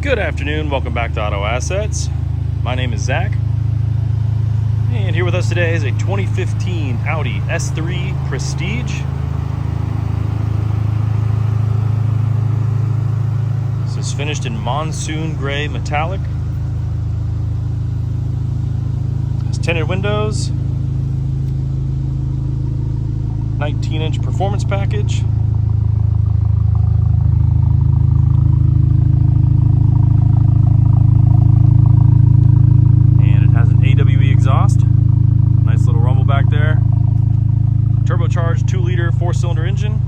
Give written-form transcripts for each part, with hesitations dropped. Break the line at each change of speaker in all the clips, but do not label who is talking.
Good afternoon, welcome back to Auto Assets. My name is Zach, and here with us today is a 2015 Audi S3 Prestige. This is finished in Monsoon gray metallic. Has tinted windows, 19-inch performance package. Exhaust, nice little rumble back there. Turbocharged 2-liter 4-cylinder engine.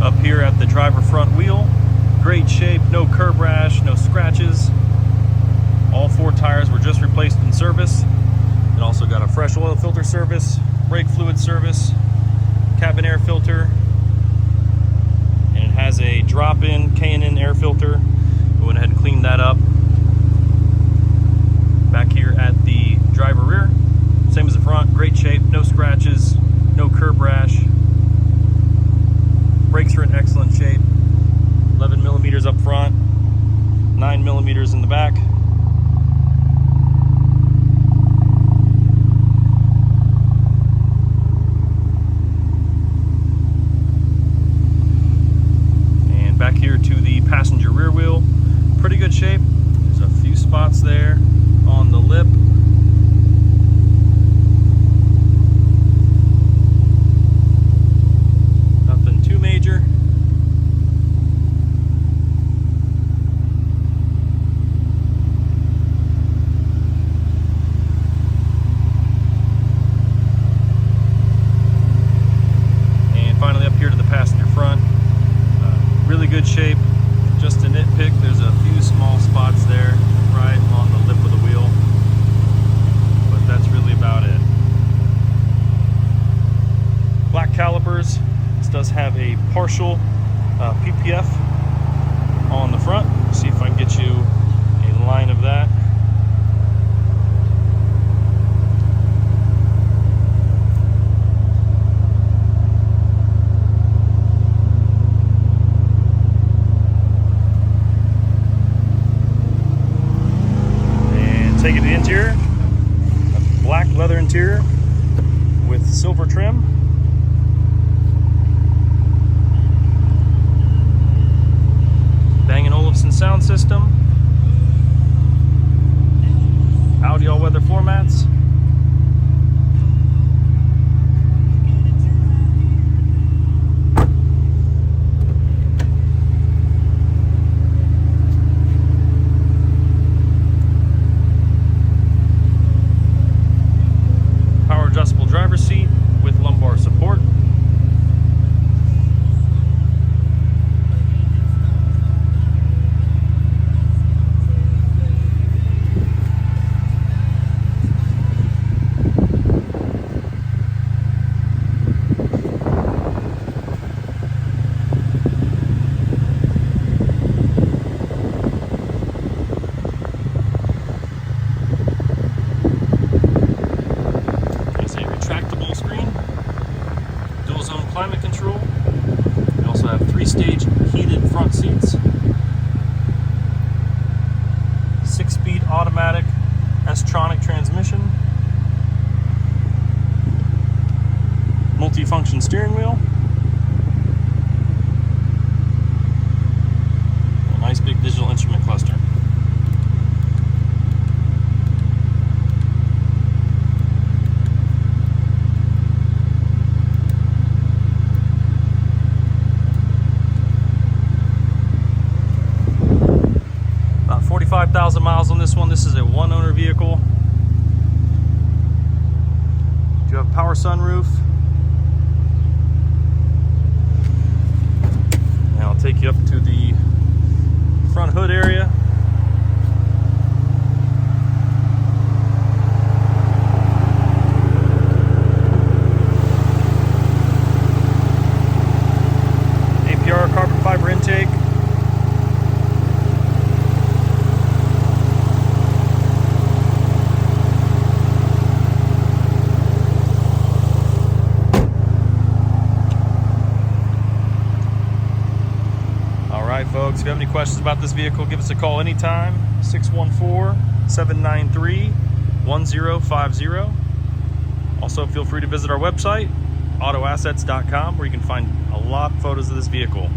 Up here at the driver front wheel, great shape, no curb rash, no scratches. All 4 tires were just replaced in service. It also got a fresh oil filter service, brake fluid service, cabin air filter, and it has a drop-in K&N air filter. We went ahead and cleaned that up. Back here at the driver rear, same as the front, great shape, no scratches, no curb rash. Brakes are in excellent shape. 11 millimeters up front, 9 millimeters in the back. And back here to the passenger rear wheel, pretty good shape. There's a few spots there on the lip. Nothing too major. Finally up here to the passenger front, really good shape. Just a nitpick, there's a few small spots there right on the lip of the wheel, but that's really about it. Black calipers. This does have a partial PPF on the front. See if I can get you a line of that. Take it to the interior, a black leather interior with silver trim. Bang & Olufsen sound system. Audi all-weather floor mats. Adjustable driver's seat with lumbar support. Climate control. We also have 3-stage heated front seats, 6-speed automatic S-tronic transmission, multi-function steering wheel, a nice big digital instrument cluster. About 45,000 miles on this one. This is a one-owner vehicle. You have power sunroof. Now I'll take you up to the front hood area. folks. If you have any questions about this vehicle, give us a call anytime, 614-793-1050. Also, feel free to visit our website, autoassets.com, where you can find a lot of photos of this vehicle.